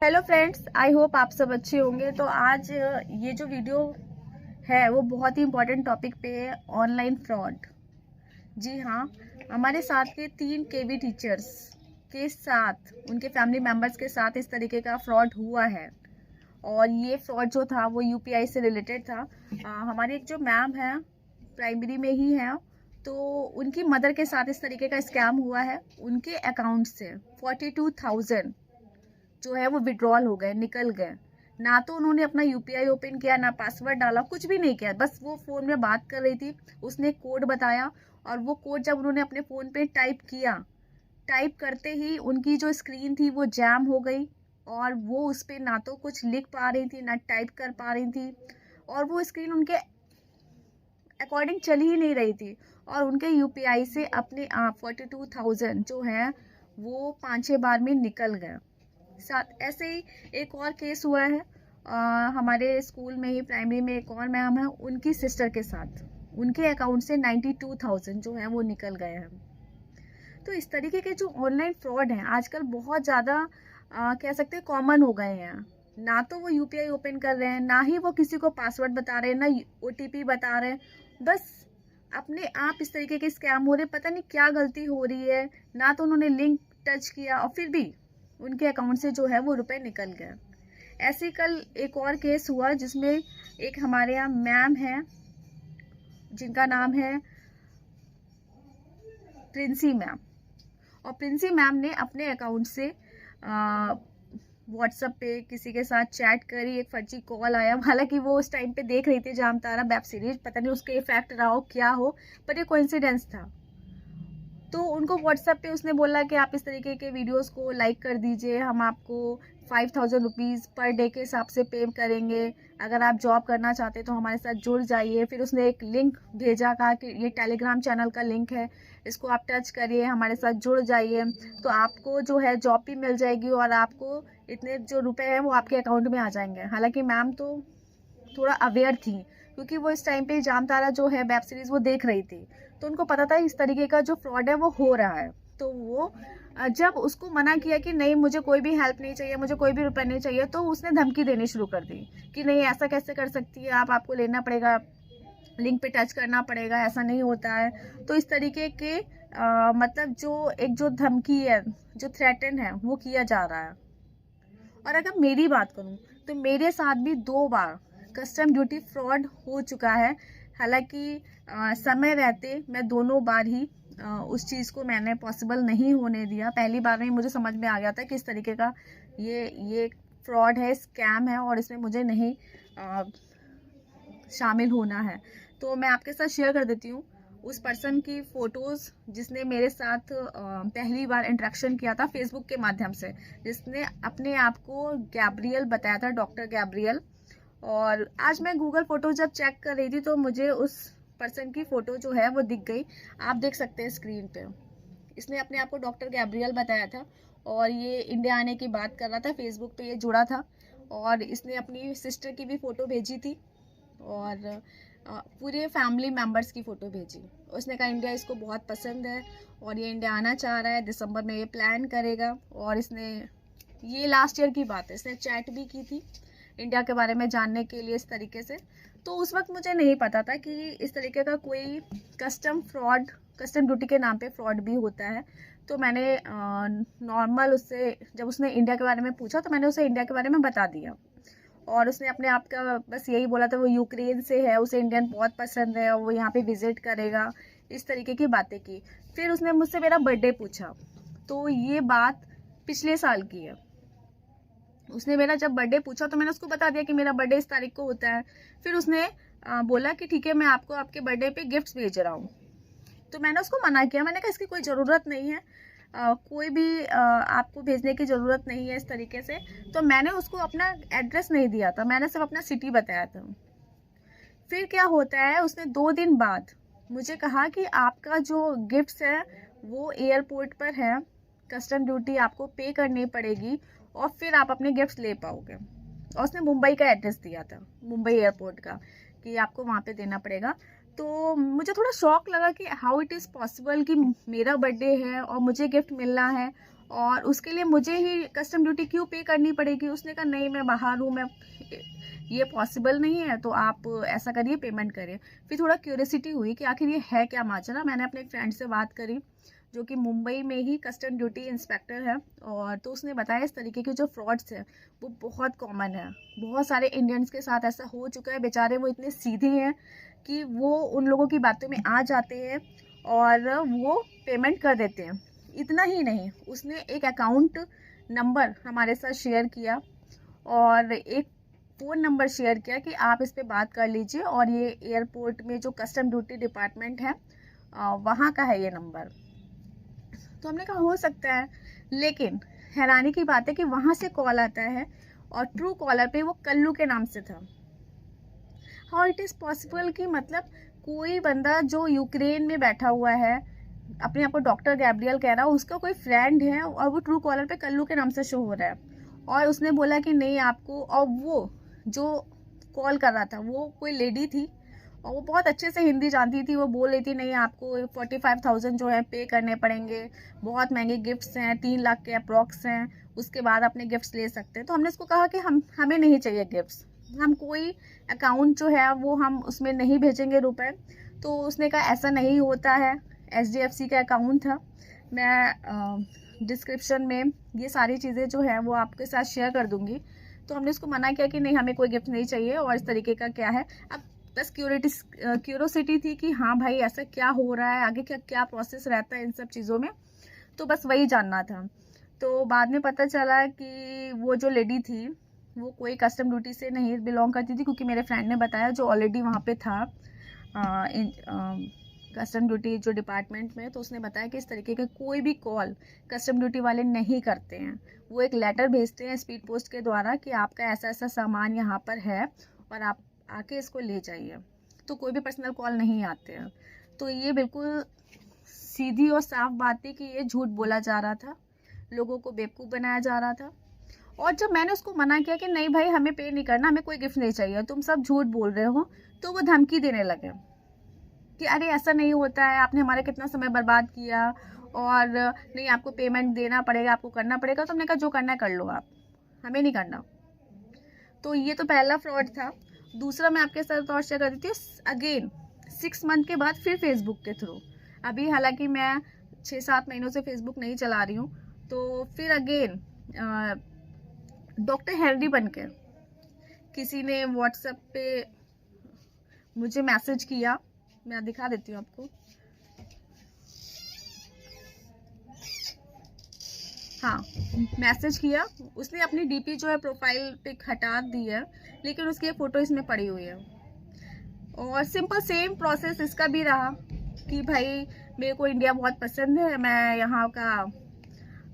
Hello friends, I hope आप सब अच्छे होंगे। तो आज ये जो वीडियो है वो बहुत ही इम्पोर्टेंट टॉपिक पे है, ऑनलाइन फ्रॉड। जी हाँ, हमारे साथ के 3 केवी टीचर्स के साथ, उनके फैमिली मेम्बर्स के साथ इस तरीके का फ्रॉड हुआ है। और ये फ्रॉड जो था वो यूपीआई से रिलेटेड था। हमारी एक जो मैम है, प्राइमरी में ही है, तो उनकी मदर के साथ इस तरीके का स्कैम हुआ है। उनके अकाउंट से 42,000 जो है वो विड्रॉल हो गए, निकल गए। ना तो उन्होंने अपना यूपीआई ओपन किया, ना पासवर्ड डाला, कुछ भी नहीं किया। बस वो फोन में बात कर रही थी, उसने कोड बताया और वो कोड जब उन्होंने अपने फोन पे टाइप किया, टाइप करते ही उनकी जो स्क्रीन थी वो जैम हो गई और वो उस पर ना तो कुछ लिख पा रही थी, ना टाइप कर पा रही थी, और वो स्क्रीन उनके अकॉर्डिंग चल ही नहीं रही थी। और उनके यूपीआई से अपने आप 42,000 जो है वो 5-6 बार में निकल गए। साथ ऐसे ही एक और केस हुआ है, हमारे स्कूल में ही, प्राइमरी में एक और मैम है, उनकी सिस्टर के साथ उनके अकाउंट से 92,000 जो है वो निकल गए हैं। तो इस तरीके के जो ऑनलाइन फ्रॉड हैं आजकल बहुत ज़्यादा कह सकते हैं कॉमन हो गए हैं। ना तो वो यूपीआई ओपन कर रहे हैं, ना ही वो किसी को पासवर्ड बता रहे हैं, ना ओटीपी बता रहे हैं। बस अपने आप इस तरीके के स्कैम हो रहे, पता नहीं क्या गलती हो रही है। ना तो उन्होंने लिंक टच किया और फिर भी उनके अकाउंट से जो है वो रुपए निकल गए। ऐसे ही कल एक और केस हुआ जिसमें एक हमारे यहाँ मैम है जिनका नाम है प्रिंसी मैम। और प्रिंसी मैम ने अपने अकाउंट से व्हाट्सएप पे किसी के साथ चैट करी, एक फर्जी कॉल आया। हालांकि वो उस टाइम पे देख रही थी जाम तारा वेब सीरीज, पता नहीं उसके इफेक्ट रहा हो क्या हो, पर ये कोइंसिडेंस था। तो उनको व्हाट्सएप पे उसने बोला कि आप इस तरीके के वीडियोस को लाइक कर दीजिए, हम आपको 5,000 रुपीज़ पर डे के हिसाब से पे करेंगे। अगर आप जॉब करना चाहते तो हमारे साथ जुड़ जाइए। फिर उसने एक लिंक भेजा, कहा कि ये टेलीग्राम चैनल का लिंक है, इसको आप टच करिए, हमारे साथ जुड़ जाइए, तो आपको जो है जॉब भी मिल जाएगी और आपको इतने जो रुपए हैं वो आपके अकाउंट में आ जाएंगे। हालांकि मैम तो थोड़ा अवेयर थी, क्योंकि वो इस टाइम पे जाम तारा जो है वेब सीरीज वो देख रही थी, तो उनको पता था इस तरीके का जो फ्रॉड है वो हो रहा है। तो वो जब उसको मना किया कि नहीं मुझे कोई भी हेल्प नहीं चाहिए, मुझे कोई भी रुपए नहीं चाहिए, तो उसने धमकी देनी शुरू कर दी कि नहीं ऐसा कैसे कर सकती है आप, आपको लेना पड़ेगा, लिंक पे टच करना पड़ेगा, ऐसा नहीं होता है। तो इस तरीके के मतलब जो धमकी है, जो थ्रेटन है वो किया जा रहा है। और अगर मेरी बात करूं तो मेरे साथ भी 2 बार कस्टम ड्यूटी फ्रॉड हो चुका है। हालांकि समय रहते मैं दोनों बार ही उस चीज़ को मैंने पॉसिबल नहीं होने दिया। पहली बार में मुझे समझ में आ गया था कि इस तरीके का ये फ्रॉड है, स्कैम है, और इसमें मुझे नहीं शामिल होना है। तो मैं आपके साथ शेयर कर देती हूँ उस पर्सन की फ़ोटोज़ जिसने मेरे साथ पहली बार इंटरेक्शन किया था फेसबुक के माध्यम से, जिसने अपने आप को गैब्रियल बताया था, डॉक्टर गैब्रियल। और आज मैं गूगल फ़ोटो जब चेक कर रही थी तो मुझे उस पर्सन की फ़ोटो जो है वो दिख गई। आप देख सकते हैं स्क्रीन पे, इसने अपने आप को डॉक्टर गैब्रियल बताया था और ये इंडिया आने की बात कर रहा था। फेसबुक पे ये जुड़ा था और इसने अपनी सिस्टर की भी फ़ोटो भेजी थी और पूरे फैमिली मेम्बर्स की फ़ोटो भेजी। उसने कहा इंडिया इसको बहुत पसंद है और ये इंडिया आना चाह रहा है, दिसंबर में ये प्लान करेगा। और इसने, ये लास्ट ईयर की बात है, इसने चैट भी की थी इंडिया के बारे में जानने के लिए इस तरीके से। तो उस वक्त मुझे नहीं पता था कि इस तरीके का कोई कस्टम ड्यूटी के नाम पे फ्रॉड भी होता है। तो मैंने नॉर्मल उससे, जब उसने इंडिया के बारे में पूछा तो मैंने उसे इंडिया के बारे में बता दिया। और उसने अपने आप का बस यही बोला था वो यूक्रेन से है, उसे इंडियन बहुत पसंद है और वो यहाँ पे विजिट करेगा, इस तरीके की बातें की। फिर उसने मुझसे मेरा बर्थडे पूछा, तो ये बात पिछले साल की है। उसने मेरा जब बर्थडे पूछा तो मैंने उसको बता दिया कि मेरा बर्थडे इस तारीख को होता है। फिर उसने बोला कि ठीक है मैं आपको आपके बर्थडे पे गिफ्ट्स भेज रहा हूँ। तो मैंने उसको मना किया, मैंने कहा इसकी कोई ज़रूरत नहीं है, कोई भी आपको भेजने की ज़रूरत नहीं है इस तरीके से। तो मैंने उसको अपना एड्रेस नहीं दिया था, मैंने सिर्फ अपना सिटी बताया था। फिर क्या होता है, उसने 2 दिन बाद मुझे कहा कि आपका जो गिफ्ट्स है वो एयरपोर्ट पर है, कस्टम ड्यूटी आपको पे करनी पड़ेगी और फिर आप अपने गिफ्ट्स ले पाओगे। और उसने मुंबई का एड्रेस दिया था, मुंबई एयरपोर्ट का, कि आपको वहाँ पे देना पड़ेगा। तो मुझे थोड़ा शौक लगा कि हाउ इट इज़ पॉसिबल कि मेरा बर्थडे है और मुझे गिफ्ट मिलना है और उसके लिए मुझे ही कस्टम ड्यूटी क्यों पे करनी पड़ेगी। उसने कहा नहीं मैं बाहर हूँ, मैं ये पॉसिबल नहीं है, तो आप ऐसा करिए पेमेंट करिए। फिर थोड़ा क्यूरियोसिटी हुई कि आखिर ये है क्या माजरा। मैंने अपने एक फ्रेंड से बात करी जो कि मुंबई में ही कस्टम ड्यूटी इंस्पेक्टर है, और तो उसने बताया इस तरीके के जो फ्रॉड्स हैं वो बहुत कॉमन है। बहुत सारे इंडियंस के साथ ऐसा हो चुका है। बेचारे वो इतने सीधे हैं कि वो उन लोगों की बातों में आ जाते हैं और वो पेमेंट कर देते हैं। इतना ही नहीं, उसने एक अकाउंट नंबर हमारे साथ शेयर किया और एक फ़ोन नंबर शेयर किया कि आप इस पे बात कर लीजिए, और ये एयरपोर्ट में जो कस्टम ड्यूटी डिपार्टमेंट है वहाँ का है ये नंबर। तो हमने कहा हो सकता है, लेकिन हैरानी की बात है कि वहाँ से कॉल आता है और ट्रू कॉलर पे वो कल्लू के नाम से था। हाउ इट इज़ पॉसिबल कि मतलब कोई बंदा जो यूक्रेन में बैठा हुआ है, अपने आप को डॉक्टर गैब्रियल कह रहा है, उसका कोई फ्रेंड है और वो ट्रू कॉलर पे कल्लू के नाम से शो हो रहा है, और उसने बोला कि नहीं आपको, और वो जो कॉल कर रहा था वो कोई लेडी थी और वो बहुत अच्छे से हिंदी जानती थी। वो बोल रही थी नहीं आपको 45,000 जो है पे करने पड़ेंगे, बहुत महंगे गिफ्ट्स हैं, 3 लाख के अप्रॉक्स हैं, उसके बाद अपने गिफ्ट्स ले सकते हैं। तो हमने उसको कहा कि हमें नहीं चाहिए गिफ्ट्स, हम कोई अकाउंट जो है वो हम उसमें नहीं भेजेंगे रुपए। तो उसने कहा ऐसा नहीं होता है, HDFC का अकाउंट था। मैं डिस्क्रिप्शन में ये सारी चीज़ें जो है वो आपके साथ शेयर कर दूंगी। तो हमने उसको मना किया कि नहीं हमें कोई गिफ्ट नहीं चाहिए, और इस तरीके का क्या है। अब बस क्यूरोसिटी थी कि हाँ भाई ऐसा क्या हो रहा है, आगे क्या क्या प्रोसेस रहता है इन सब चीज़ों में, तो बस वही जानना था। तो बाद में पता चला कि वो जो लेडी थी वो कोई कस्टम ड्यूटी से नहीं बिलोंग करती थी, क्योंकि मेरे फ्रेंड ने बताया जो ऑलरेडी वहाँ पे था कस्टम ड्यूटी जो डिपार्टमेंट में, तो उसने बताया कि इस तरीके का कोई भी कॉल कस्टम ड्यूटी वाले नहीं करते हैं। वो एक लेटर भेजते हैं स्पीड पोस्ट के द्वारा कि आपका ऐसा ऐसा सामान यहाँ पर है और आप आके इसको ले जाइए। तो कोई भी पर्सनल कॉल नहीं आते हैं। तो ये बिल्कुल सीधी और साफ बात थी कि ये झूठ बोला जा रहा था, लोगों को बेवकूफ़ बनाया जा रहा था। और जब मैंने उसको मना किया कि नहीं भाई हमें पे नहीं करना, हमें कोई गिफ्ट नहीं चाहिए, तुम सब झूठ बोल रहे हो, तो वो धमकी देने लगे कि अरे ऐसा नहीं होता है, आपने हमारा कितना समय बर्बाद किया, और नहीं आपको पेमेंट देना पड़ेगा, आपको करना पड़ेगा। तो हमने कहा जो करना है कर लो आप, हमें नहीं करना। तो ये तो पहला फ्रॉड था। दूसरा मैं आपके साथ और शेयर कर देती हूँ। अगेन 6 मंथ के बाद फिर फेसबुक के थ्रू, अभी हालांकि मैं 6-7 महीनों से फेसबुक नहीं चला रही हूँ, तो फिर अगेन डॉक्टर हेनरी बनकर किसी ने व्हाट्सएप पे मुझे मैसेज किया। मैं दिखा देती हूँ आपको। हाँ, मैसेज किया उसने, अपनी डीपी जो है प्रोफाइल पिक हटा दी है, लेकिन उसकी फ़ोटो इसमें पड़ी हुई है। और सिंपल सेम प्रोसेस इसका भी रहा कि भाई मेरे को इंडिया बहुत पसंद है, मैं यहाँ का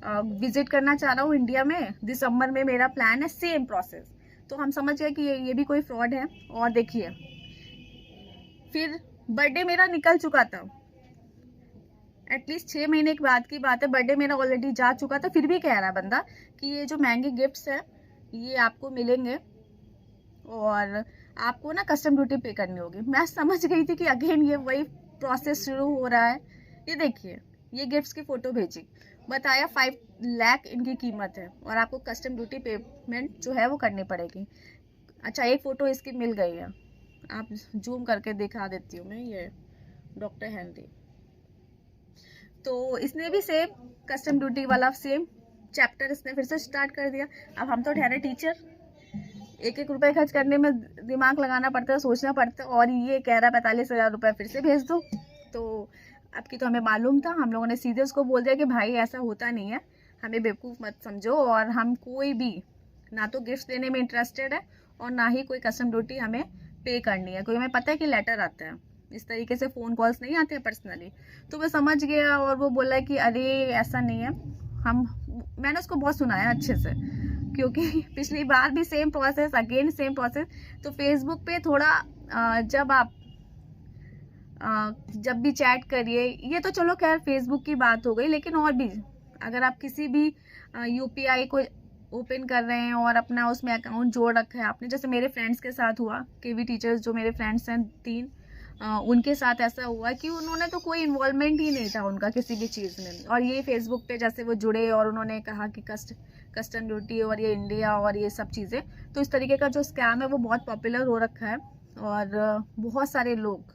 विजिट करना चाह रहा हूँ इंडिया में, दिसंबर में मेरा प्लान है, सेम प्रोसेस। तो हम समझ गए कि ये भी कोई फ्रॉड है। और देखिए फिर बर्थडे मेरा निकल चुका था, एटलीस्ट 6 महीने के बाद की बात है, बर्थडे मेरा ऑलरेडी जा चुका था, फिर भी कह रहा है बंदा कि ये जो महंगे गिफ्ट्स हैं ये आपको मिलेंगे और आपको ना कस्टम ड्यूटी पे करनी होगी। मैं समझ गई थी कि अगेन ये वही प्रोसेस शुरू हो रहा है। ये देखिए, ये गिफ्ट्स की फ़ोटो भेजी, बताया 5 लाख इनकी कीमत है और आपको कस्टम ड्यूटी पेमेंट जो है वो करनी पड़ेगी। अच्छा, एक फ़ोटो इसकी मिल गई है, आप जूम करके दिखा देती हूँ मैं, ये डॉक्टर हेनरी। तो इसने भी सेम कस्टम ड्यूटी वाला सेम चैप्टर इसने फिर से स्टार्ट कर दिया। अब हम तो ठहरे टीचर, 1-1 रुपए खर्च करने में दिमाग लगाना पड़ता है, सोचना पड़ता है, और ये कह रहा है 45,000 रुपये फिर से भेज दो। तो अब की तो हमें मालूम था, हम लोगों ने सीधे उसको बोल दिया कि भाई ऐसा होता नहीं है, हमें बेवकूफ़ मत समझो, और हम कोई भी ना तो गिफ्ट देने में इंटरेस्टेड है और ना ही कोई कस्टम ड्यूटी हमें पे करनी है। कोई हमें पता है कि लेटर आता है, इस तरीके से फ़ोन कॉल्स नहीं आते हैं पर्सनली। तो वो समझ गया और वो बोला कि अरे ऐसा नहीं है। मैंने उसको बहुत सुनाया अच्छे से, क्योंकि पिछली बार भी same process, again same process. तो फेसबुक पे थोड़ा जब आप जब भी चैट करिए, ये तो चलो खैर फेसबुक की बात हो गई, लेकिन और भी अगर आप किसी भी UPI को ओपन कर रहे हैं और अपना उसमें अकाउंट जोड़ रखा है आपने, जैसे मेरे फ्रेंड्स के साथ हुआ, KV टीचर्स जो मेरे फ्रेंड्स हैं 3, उनके साथ ऐसा हुआ कि उन्होंने तो कोई इन्वॉल्वमेंट ही नहीं था उनका किसी भी चीज़ में, और ये फेसबुक पे जैसे वो जुड़े और उन्होंने कहा कि कस्टम ड्यूटी और ये इंडिया और ये सब चीज़ें, तो इस तरीके का जो स्कैम है वो बहुत पॉपुलर हो रखा है। और बहुत सारे लोग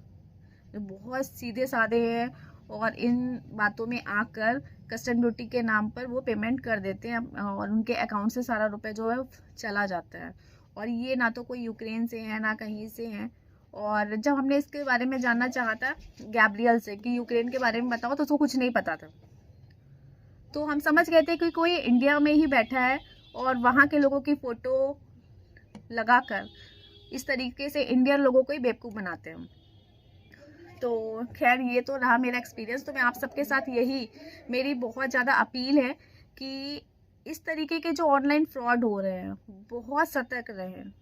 बहुत सीधे साधे हैं और इन बातों में आकर कस्टम ड्यूटी के नाम पर वो पेमेंट कर देते हैं और उनके अकाउंट से सारा रुपए जो है चला जाता है। और ये ना तो कोई यूक्रेन से है ना कहीं से है। और जब हमने इसके बारे में जानना चाहा था गैब्रियल से कि यूक्रेन के बारे में बताओ, तो उसको कुछ नहीं पता था। तो हम समझ गए थे कि कोई इंडिया में ही बैठा है और वहाँ के लोगों की फ़ोटो लगाकर इस तरीके से इंडियन लोगों को ही बेवकूफ़ बनाते हैं। तो खैर ये तो रहा मेरा एक्सपीरियंस। तो मैं आप सबके साथ यही मेरी बहुत ज़्यादा अपील है कि इस तरीके के जो ऑनलाइन फ्रॉड हो रहे हैं बहुत सतर्क रहें।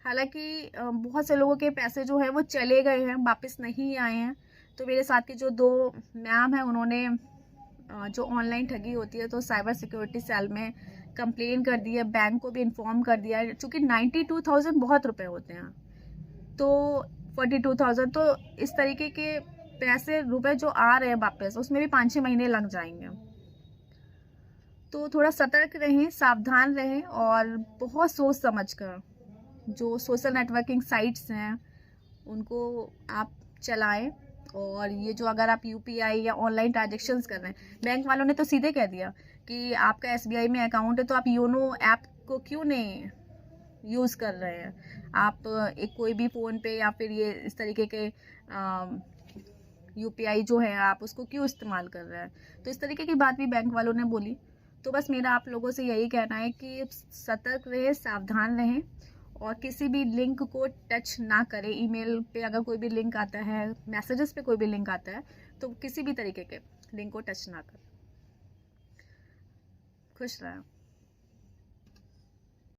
हालांकि बहुत से लोगों के पैसे जो है वो चले गए हैं, वापस नहीं आए हैं। तो मेरे साथ के जो 2 मैम हैं उन्होंने जो ऑनलाइन ठगी होती है तो साइबर सिक्योरिटी सेल में कंप्लेन कर दी है, बैंक को भी इन्फॉर्म कर दिया है। चूँकि 92,000 बहुत रुपए होते हैं, तो 42,000, तो इस तरीके के पैसे रुपए जो आ रहे हैं वापस, उसमें भी 5-6 महीने लग जाएंगे। तो थोड़ा सतर्क रहें, सावधान रहें और बहुत सोच समझ कर जो सोशल नेटवर्किंग साइट्स हैं उनको आप चलाएं। और ये जो अगर आप यूपीआई या ऑनलाइन ट्रांजेक्शन्स कर रहे हैं, बैंक वालों ने तो सीधे कह दिया कि आपका एसबीआई में अकाउंट है तो आप योनो ऐप को क्यों नहीं यूज़ कर रहे हैं। आप एक कोई भी फ़ोन पे या फिर ये इस तरीके के यूपीआई जो है आप उसको क्यों इस्तेमाल कर रहे हैं। तो इस तरीके की बात भी बैंक वालों ने बोली। तो बस मेरा आप लोगों से यही कहना है कि सतर्क रहें, सावधान रहें और किसी भी लिंक को टच ना करें। ईमेल पे अगर कोई भी लिंक आता है, मैसेजेस पे कोई भी लिंक आता है, तो किसी भी तरीके के लिंक को टच ना करें। खुश रहें।